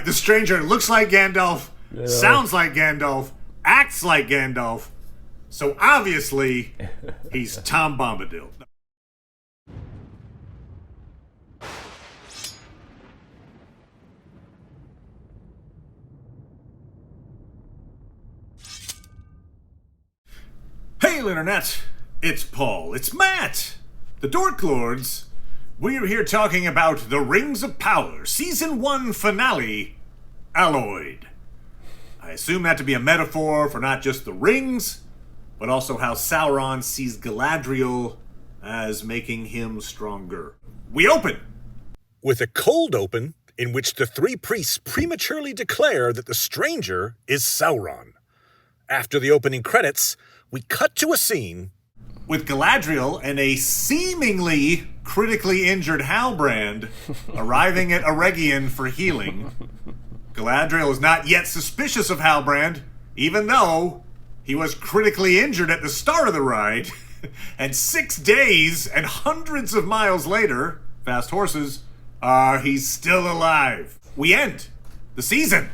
the stranger looks like Gandalf, sounds like Gandalf, acts like Gandalf. So obviously, he's Tom Bombadil. Hey, Internet! It's Paul. It's Matt! The Dork Lords. We're here talking about The Rings of Power, Season 1 Finale, Alloyed. I assume that to be a metaphor for not just the rings, but also how Sauron sees Galadriel as making him stronger. We open with a cold open in which the three priests prematurely declare that the stranger is Sauron. After the opening credits, we cut to a scene with Galadriel and a seemingly critically injured Halbrand arriving at Eregion for healing. Galadriel is not yet suspicious of Halbrand, even though he was critically injured at the start of the ride. And 6 days and hundreds of miles later, fast horses, he's still alive. We end the season,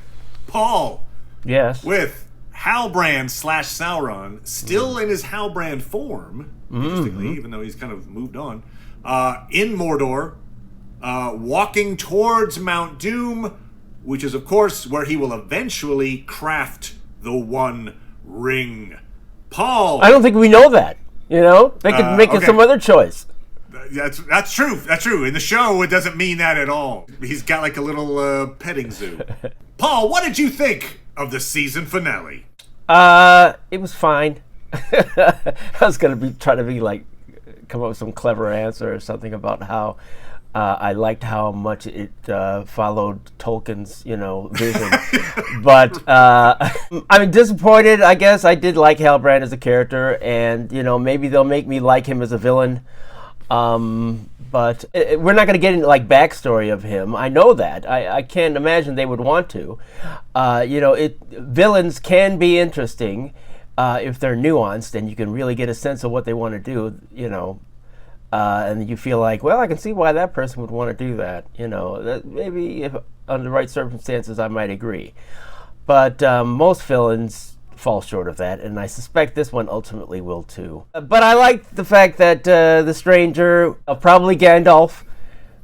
Paul. Yes. With Halbrand / Sauron still in his Halbrand form, interestingly, even though he's kind of moved on, in Mordor, walking towards Mount Doom, which is, of course, where he will eventually craft the One Ring. Paul! I don't think we know that. You know? They could make some other choice. That's true. That's true. In the show, it doesn't mean that at all. He's got like a little petting zoo. Paul, what did you think of the season finale? It was fine. I was gonna try to come up with some clever answer or something about how I liked how much it followed Tolkien's, vision. But I'm disappointed. I guess I did like Halbrand as a character, and maybe they'll make me like him as a villain. But we're not going to get into backstory of him. I know that. I can't imagine they would want to. Villains can be interesting if they're nuanced and you can really get a sense of what they want to do. And you feel like, well, I can see why that person would want to do that. That maybe if under the right circumstances, I might agree. But most villains fall short of that, and I suspect this one ultimately will too. But I like the fact that the stranger, probably Gandalf,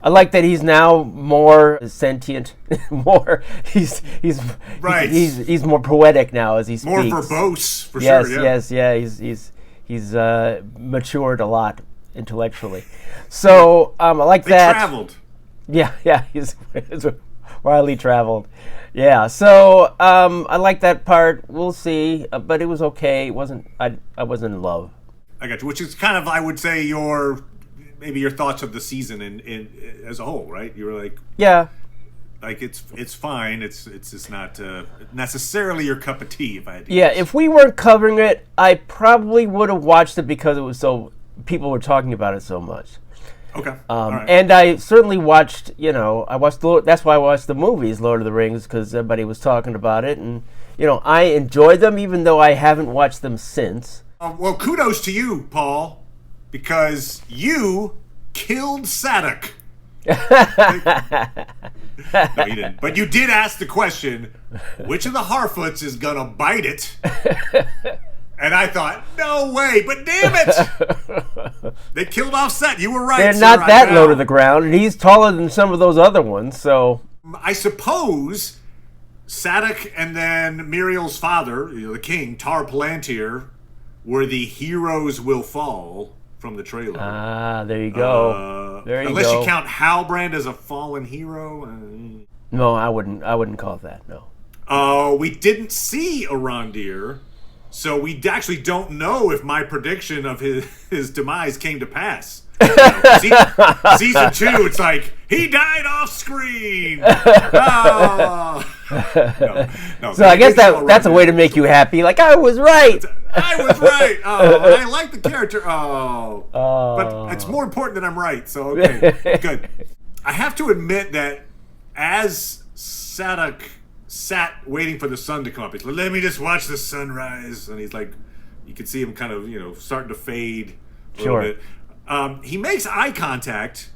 I like that he's now more sentient, he's right. He's more poetic now as he speaks. More verbose, for sure. Yeah. He's matured a lot intellectually. So I like that. They traveled. Yeah, he's widely traveled. Yeah, so I like that part. We'll see, but it was okay. It wasn't. I wasn't in love. I got you. Which is kind of, I would say, your thoughts of the season in as a whole, right? You were like, yeah, it's fine. It's just not necessarily your cup of tea. If I had to guess. Guess. If we weren't covering it, I probably would have watched it because it was so people were talking about it so much. Okay. All right. And I certainly watched, that's why I watched the movies, Lord of the Rings, because everybody was talking about it. And, I enjoyed them, even though I haven't watched them since. Well, kudos to you, Paul, because you killed Sadok. No, you didn't. But you did ask the question, which of the Harfoots is going to bite it? And I thought, no way, but damn it! They killed off Set. You were right. They're not that low to the ground, and he's taller than some of those other ones, so... I suppose Sadok and then Muriel's father, the king, Tar Palantir, were the heroes will fall from the trailer. Ah, there you go. Unless you count Halbrand as a fallen hero. No, I wouldn't call it that, no. We didn't see Arondir. So we actually don't know if my prediction of his demise came to pass. Season 2, it's like, he died off screen. Oh. No, so I guess that's a way to make you happy. Like, I was right. I was right. Oh, I like the character. Oh. But it's more important that I'm right. So, okay, good. I have to admit that as Sadok sat waiting for the sun to come up. He's like, let me just watch the sunrise. And he's like, you can see him kind of, starting to fade a little bit. He makes eye contact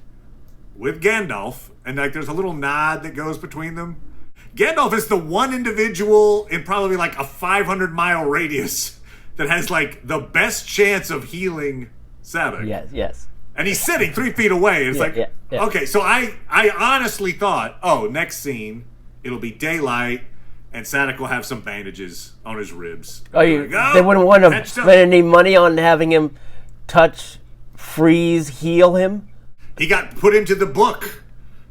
with Gandalf, and there's a little nod that goes between them. Gandalf is the one individual in probably like a 500-mile radius that has like the best chance of healing Sadak. Yes. And he's sitting 3 feet away. It's okay, so I honestly thought, next scene, it'll be daylight, and Sadak will have some bandages on his ribs. They wouldn't want to spend any money on having him touch, freeze, heal him? He got put into the book.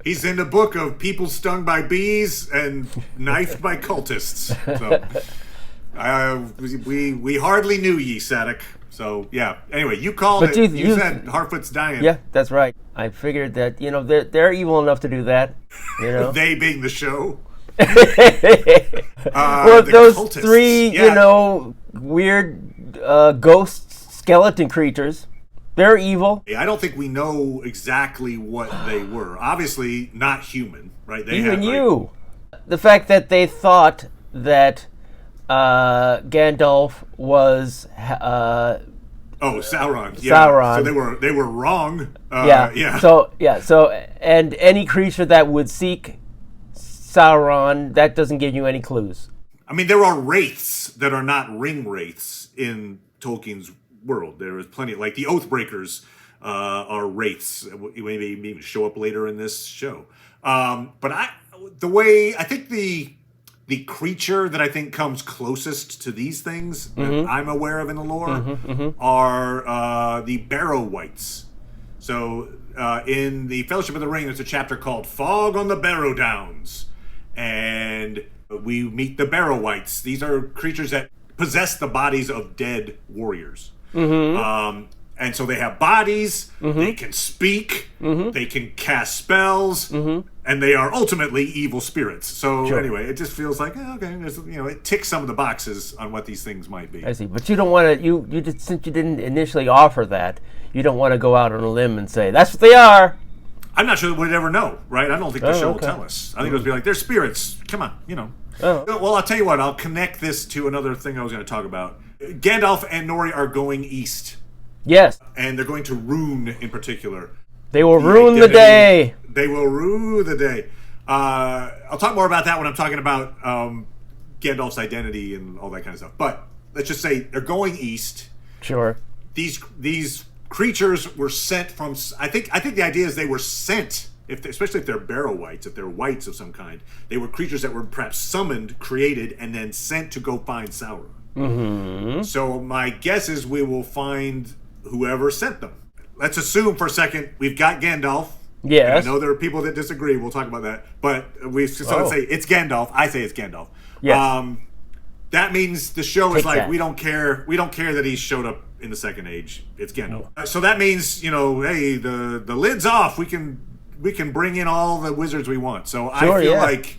He's in the book of people stung by bees and knifed by cultists. So, we hardly knew ye, Sadak. So, yeah. Anyway, you called it. You said Harfoot's dying. Yeah, that's right. I figured that, they're evil enough to do that. They being the show. Well, those cultists. 3, weird ghost skeleton creatures. They're evil. I don't think we know exactly what they were. Obviously, not human, right? The fact that they thought that Gandalf was Sauron. Yeah. Sauron. So they were wrong. Yeah. So and any creature that would seek Sauron, that doesn't give you any clues. I mean, there are wraiths that are not ring wraiths in Tolkien's world. There is plenty, like the Oathbreakers are wraiths. Maybe even show up later in this show. But I think the creature that I think comes closest to these things that I'm aware of in the lore are the Barrow Wights. So in the Fellowship of the Ring, there's a chapter called Fog on the Barrow Downs. And we meet the Barrow Wights. These are creatures that possess the bodies of dead warriors. And so they have bodies, they can speak, they can cast spells, and they are ultimately evil spirits. So anyway, it just feels like, it ticks some of the boxes on what these things might be. I see, but you don't want to, since you didn't initially offer that, you don't want to go out on a limb and say, that's what they are. I'm not sure that we'd ever know, right? I don't think the show will tell us. I think it'll be like, they're spirits. Come on, Well, I'll tell you what, I'll connect this to another thing I was going to talk about. Gandalf and Nori are going east. Yes. And they're going to Rune in particular. They will ruin the day. They will rue the day. I'll talk more about that when I'm talking about Gandalf's identity and all that kind of stuff. But let's just say they're going east. Sure. These creatures were sent from. I think the idea is they were sent. Especially if they're Barrow Wights, if they're wights of some kind, they were creatures that were perhaps summoned, created, and then sent to go find Sauron. So my guess is we will find whoever sent them. Let's assume for a second we've got Gandalf. Yes. I know there are people that disagree. We'll talk about that. But let's say it's Gandalf. I say it's Gandalf. Yes. That means the show is like, we don't care that he showed up in the Second Age. It's Gandalf. So that means, hey, the lid's off. We can bring in all the wizards we want. So I feel like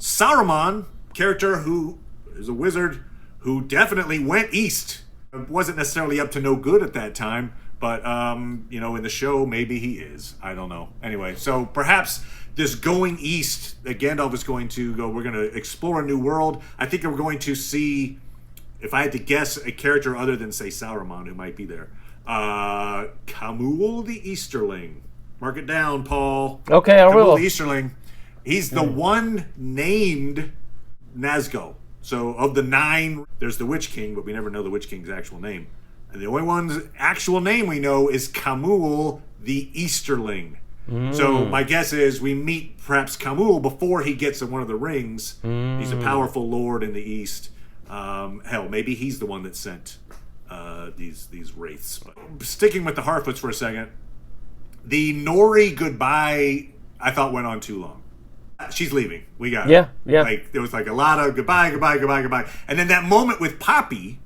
Saruman, character who is a wizard who definitely went east, wasn't necessarily up to no good at that time, but in the show maybe he is. I don't know. Anyway, so perhaps this going east that Gandalf is going to go, we're going to explore a new world. I think we're going to see, if I had to guess, a character other than, say, Sauron who might be there. Khamûl the Easterling. Mark it down, Paul. Okay, I will. The Easterling. He's the one named Nazgûl. So of the 9, there's the Witch King, but we never know the Witch King's actual name. And the only one's actual name we know is Khamûl the Easterling. So my guess is we meet perhaps Khamûl before he gets one of the rings. He's a powerful lord in the east. Hell, maybe he's the one that sent these wraiths. But sticking with the Harfoots for a second, the Nori goodbye I thought went on too long. She's leaving. We got it. Yeah. Like there was like a lot of goodbye, and then that moment with Poppy,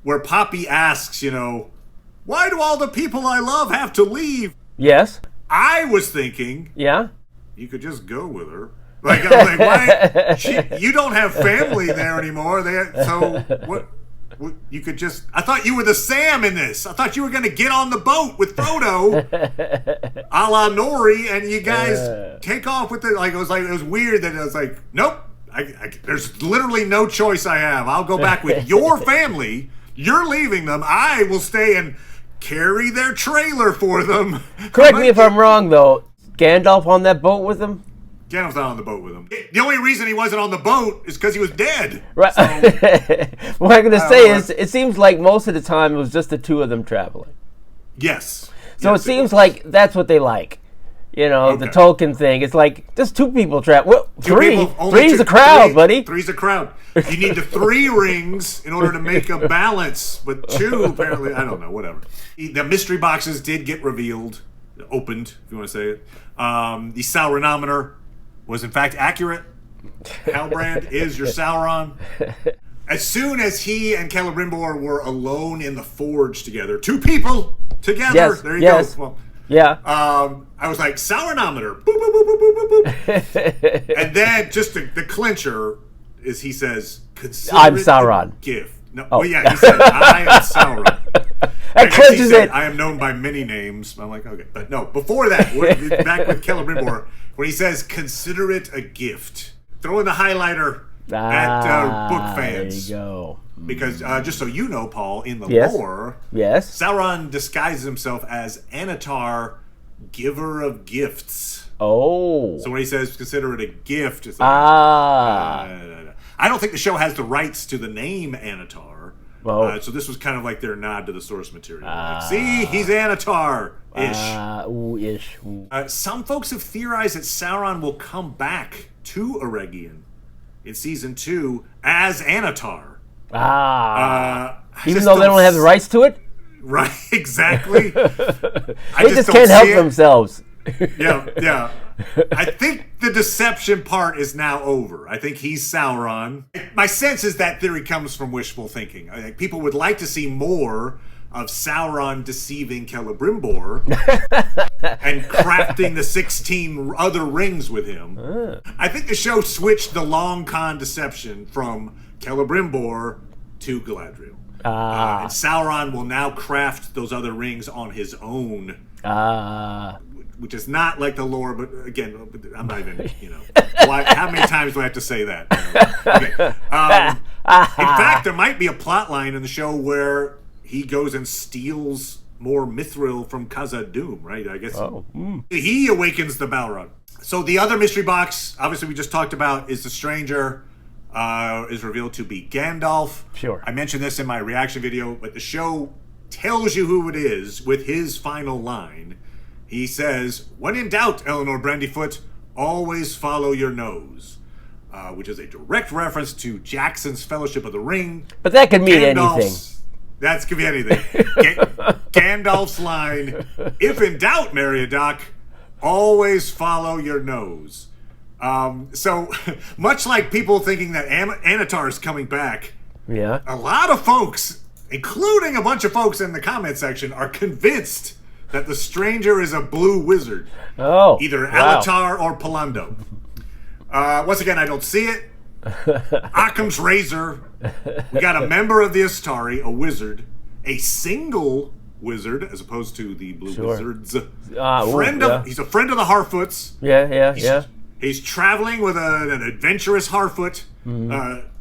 where Poppy asks, why do all the people I love have to leave? Yes. I was thinking, yeah, you could just go with her. Like, I was like, why? You don't have family there anymore. So what? You could just. I thought you were the Sam in this. I thought you were going to get on the boat with Frodo, a la Nori, and you guys take off with it. It was weird that I was like, nope. There's literally no choice I have. I'll go back with your family. You're leaving them. I will stay and carry their trailer for them. Correct me if I'm wrong, though. Gandalf on that boat with him? Gandalf's not on the boat with him. The only reason he wasn't on the boat is because he was dead. Right. So, what I'm going to say is, it seems like most of the time it was just the two of them traveling. yes. So Yes, it seems like that's what they like. You know, the Tolkien thing. It's like, just two people travel. Well, three's a crowd, buddy. Three's a crowd. You need the 3 rings in order to make a balance. But 2, apparently, I don't know, whatever. The mystery boxes did get revealed, opened, if you want to say it. The Sauronometer was, in fact, accurate. Halbrand is your Sauron. As soon as he and Celebrimbor were alone in the forge together, 2 people together, yes, there you go. Well, yeah. I was like, Sauronometer. Boop, boop, boop, boop, boop, boop. And then just the clincher is he says, consider I'm it Sauron. A gift. No, well, yeah, he said, I am Sauron. That clinches it. I am known by many names. I'm like, okay. But no, before that, back with Celebrimbor, when he says, consider it a gift. Throw in the highlighter at book fans. There you go. Because, just so you know, Paul, in the lore, Sauron disguises himself as Anatar, giver of gifts. Oh. So when he says consider it a gift, it's like, I don't think the show has the rights to the name Anatar. Well, so this was kind of like their nod to the source material. Like, see, he's Anatar-ish. Some folks have theorized that Sauron will come back to Eregion in season 2 as Anatar. Even though they don't have the rights to it? Right, exactly. They just can't help themselves. Yeah. I think the deception part is now over. I think he's Sauron. My sense is that theory comes from wishful thinking. I think people would like to see more of Sauron deceiving Celebrimbor and crafting the 16 other rings with him. I think the show switched the long con deception from Celebrimbor to Galadriel. And Sauron will now craft those other rings on his own. Which is not like the lore, but again, I'm not even, how many times do I have to say that? Okay. In fact, there might be a plot line in the show where he goes and steals more mithril from Khazad-dûm, right? I guess he awakens the Balrog. So the other mystery box, obviously we just talked about, is the stranger. Is revealed to be Gandalf. Sure. I mentioned this in my reaction video, but the show tells you who it is with his final line. He says, when in doubt, Eleanor Brandyfoot, always follow your nose. Which is a direct reference to Jackson's Fellowship of the Ring. But that could mean anything. That could be anything. Gandalf's line, if in doubt, Meriadoc, always follow your nose. So, much like people thinking that Anatar is coming back, a lot of folks, including a bunch of folks in the comment section, are convinced that the stranger is a blue wizard. Either Alatar or Palando. Once again, I don't see it. Occam's razor. We got a member of the Astari, a wizard, a single wizard, as opposed to the blue wizards. He's a friend of the Harfoots. He's traveling with an adventurous Harfoot,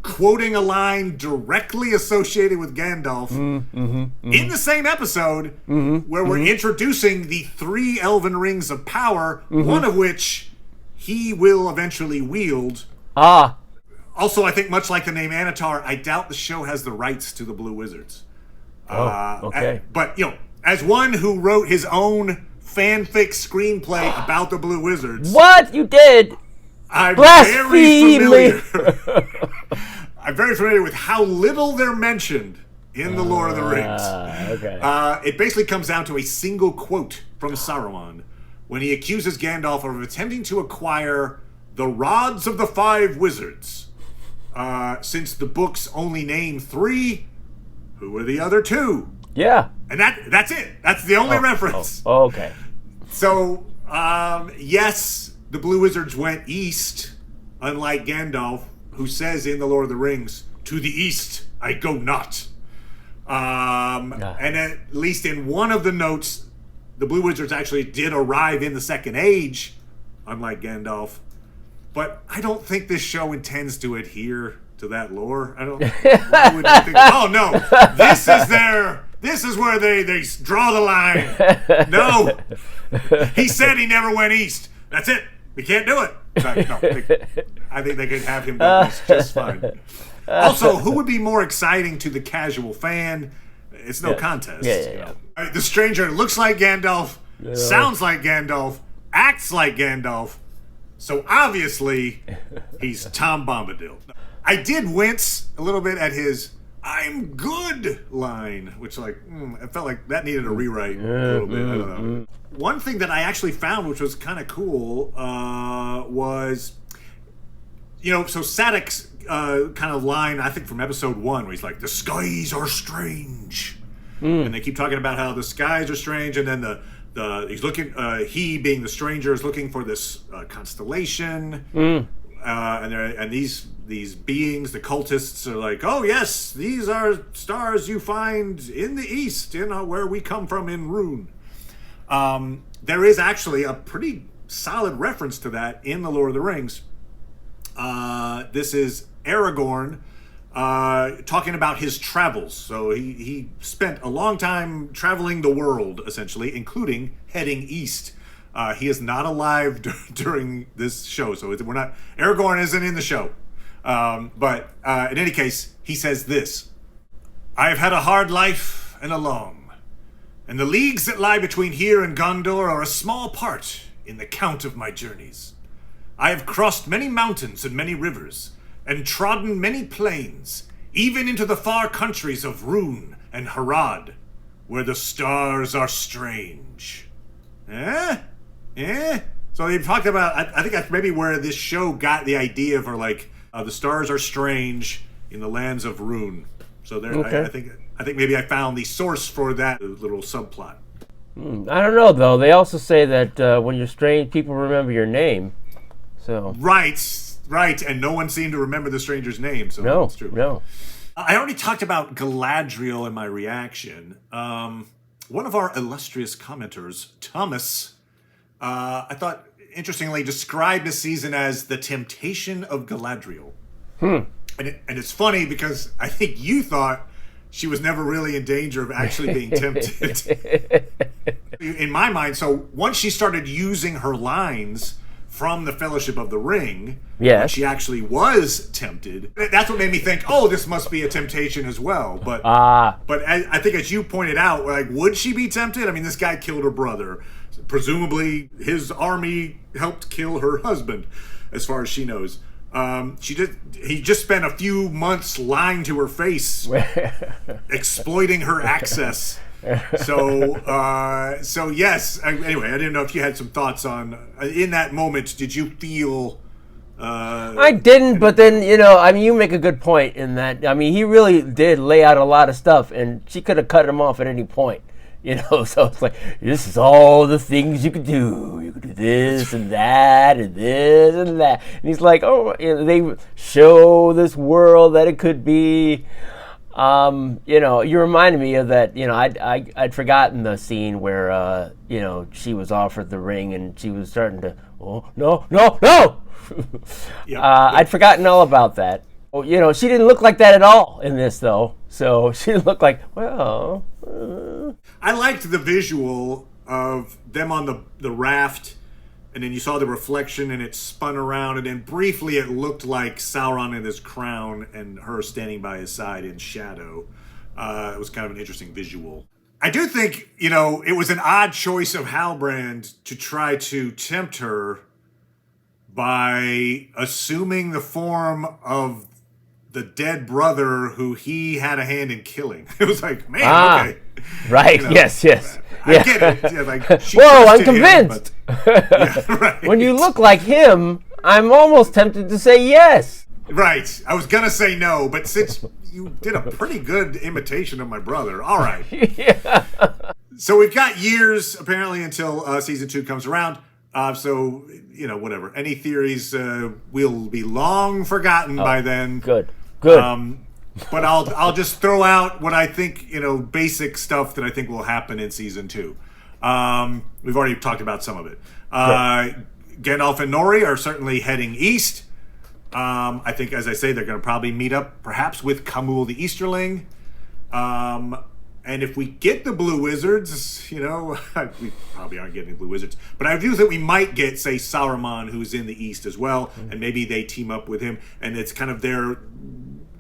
quoting a line directly associated with Gandalf in the same episode where we're introducing the 3 elven rings of power, one of which he will eventually wield. Also, I think much like the name Anatar, I doubt the show has the rights to the Blue Wizards. But, as one who wrote his own fanfic screenplay about the Blue Wizards. What? You did? I'm very familiar. I'm very familiar with how little they're mentioned in the Lord of the Rings. It basically comes down to a single quote from Saruman when he accuses Gandalf of attempting to acquire the rods of the 5 wizards. Since the books only name 3, who are the other 2? Yeah. And that's it. That's the only reference. Okay. So, yes, the Blue Wizards went east, unlike Gandalf, who says in The Lord of the Rings, to the east I go not. And at least in one of the notes, the Blue Wizards actually did arrive in the Second Age, unlike Gandalf. But I don't think this show intends to adhere to that lore. I don't. Why would you think? Oh no, this is where they draw the line. No, he said he never went east. That's it. We can't do it. I think they could have him go just fine. Also, who would be more exciting to the casual fan? It's no contest. Yeah. The stranger looks like Gandalf, sounds like Gandalf, acts like Gandalf, so obviously he's Tom Bombadil. I did wince a little bit at his "I'm good" line, which I felt like that needed a rewrite a little bit. I don't know. One thing that I actually found, which was kind of cool, was, so Sadek's kind of line, I think from episode 1, where he's like, "The skies are strange," and they keep talking about how the skies are strange, and then he's looking, he being the stranger is looking for this constellation, and these beings, the cultists, are like, "Oh yes, these are stars you find in the east, in where we come from in Rune." There is actually a pretty solid reference to that in The Lord of the Rings. This is Aragorn talking about his travels. So he spent a long time traveling the world, essentially, including heading east. He is not alive during this show, so Aragorn isn't in the show. But in any case, he says this: "I have had a hard life and a long, and the leagues that lie between here and Gondor are a small part in the count of my journeys. I have crossed many mountains and many rivers, and trodden many plains, even into the far countries of Rune and Harad, where the stars are strange." So they talked about, I think that's maybe where this show got the idea for the stars are strange in the lands of Rune. So there, okay. I think maybe I found the source for that little subplot. I don't know, though. They also say that when you're strange, people remember your name. So right, and no one seemed to remember the stranger's name. So no, that's true. No. I already talked about Galadriel in my reaction. One of our illustrious commenters, Thomas, I thought interestingly described this season as the temptation of Galadriel. And it's funny because I think you thought she was never really in danger of actually being tempted. In my mind, so once she started using her lines from the Fellowship of the Ring, when she actually was tempted, that's what made me think, oh, this must be a temptation as well. But I think, as you pointed out, would she be tempted? I mean, this guy killed her brother. Presumably, his army helped kill her husband, as far as she knows. He just spent a few months lying to her face, exploiting her access. So yes. Anyway, I didn't know if you had some thoughts on in that moment. Did you feel? I didn't, but then you make a good point in that. I mean, he really did lay out a lot of stuff, and she could have cut him off at any point. So it's like, this is all the things you could do. You could do this and that and this and that. And he's like, they show this world that it could be. You reminded me of that. I'd forgotten the scene where she was offered the ring and she was starting to, oh no. Yep. I'd forgotten all about that. She didn't look like that at all in this, though. So she didn't look like, I liked the visual of them on the raft, and then you saw the reflection, and it spun around, and then briefly it looked like Sauron in his crown and her standing by his side in shadow. It was kind of an interesting visual. I do think, it was an odd choice of Halbrand to try to tempt her by assuming the form of the dead brother who he had a hand in killing. It was like, man, okay. Right, yes. I get it. Yeah, whoa, I'm convinced. Right. When you look like him, I'm almost tempted to say yes. Right. I was going to say no, but since you did a pretty good imitation of my brother, all right. Yeah. So we've got years, apparently, until season 2 comes around. So, whatever. Any theories will be long forgotten by then. Good. But I'll just throw out what I think, basic stuff that I think will happen in season 2. We've already talked about some of it. Gandalf and Nori are certainly heading east. I think, as I say, they're going to probably meet up perhaps with Kamul the Easterling. And if we get the Blue Wizards, we probably aren't getting the Blue Wizards, but I do think we might get, say, Sauron, who's in the East as well, and maybe they team up with him, and it's kind of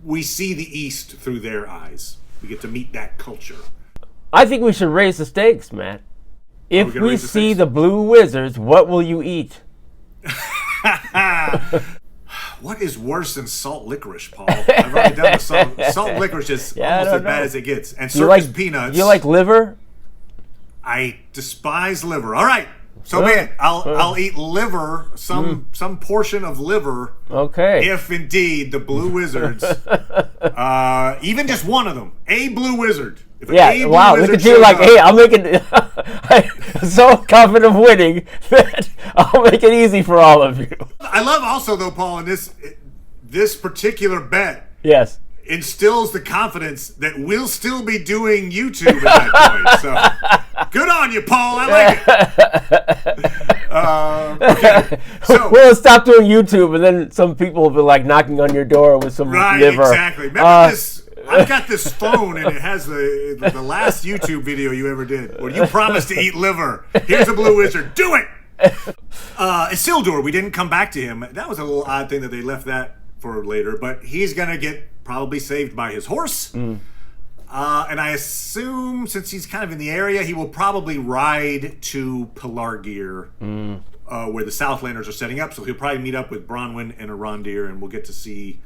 we see the East through their eyes. We get to meet that culture. I think we should raise the stakes, Matt. If we see the Blue Wizards, what will you eat? What is worse than salt licorice, Paul? I've already done the salt licorice is almost as bad as it gets. And circus peanuts. You like liver? I despise liver. All right. So man, I'll eat liver, some portion of liver. Okay. If indeed the Blue Wizards, even just one of them, a Blue Wizard. Wow, look at you like, hey, I'm so confident of winning that I'll make it easy for all of you. I love also, though, Paul, in this particular bet. Yes. Instills the confidence that we'll still be doing YouTube at that point. So, good on you, Paul. I like it. Okay. So, we'll stop doing YouTube, and then some people will be like knocking on your door with some liver. Exactly. Remember this? I've got this phone, and it has the last YouTube video you ever did, where you promised to eat liver. Here's a Blue Wizard. Do it! Isildur, we didn't come back to him. That was a little odd thing that they left that for later, but he's going to get probably saved by his horse. And I assume, since he's kind of in the area, he will probably ride to Pelargir, where the Southlanders are setting up. So he'll probably meet up with Bronwyn and Arondir, and we'll get to see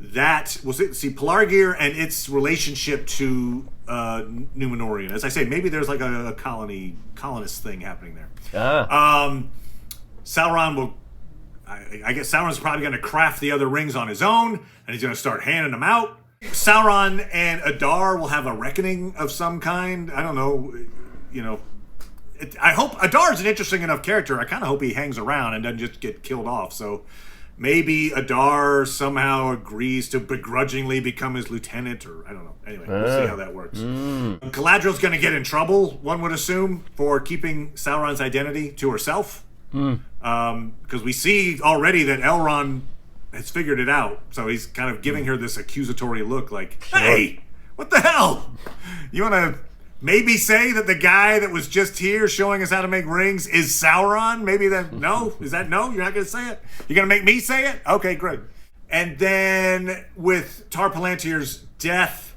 that. We'll see Pelargir and its relationship to Númenorian. As I say, maybe there's like a colonist thing happening there. Sauron will... I guess Sauron's probably going to craft the other rings on his own, and he's going to start handing them out. Sauron and Adar will have a reckoning of some kind. I don't know, I hope Adar's an interesting enough character. I kind of hope he hangs around and doesn't just get killed off. So maybe Adar somehow agrees to begrudgingly become his lieutenant, or I don't know. Anyway, we'll see how that works. Galadriel's going to get in trouble, one would assume, for keeping Sauron's identity to herself. Because we see already that Elrond has figured it out, so he's kind of giving her this accusatory look like, hey, what the hell? You want to maybe say that the guy that was just here showing us how to make rings is Sauron? Maybe that, no? Is that no? You're not going to say it? You're going to make me say it? Okay, great. And then with Tar Palantir's death,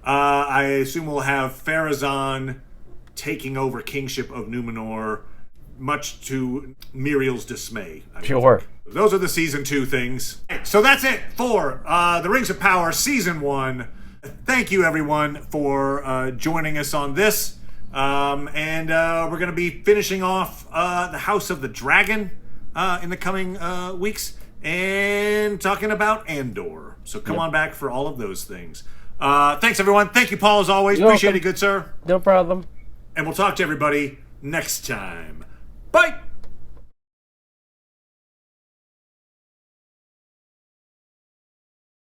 I assume we'll have Pharazôn taking over kingship of Númenor, much to Muriel's dismay. Sure. Those are the Season 2 things. So that's it for The Rings of Power Season 1. Thank you, everyone, for joining us on this. And we're going to be finishing off The House of the Dragon in the coming weeks and talking about Andor. So come on back for all of those things. Thanks, everyone. Thank you, Paul, as always. You're Appreciate welcome. it, good sir. No problem. And we'll talk to everybody next time. Bye!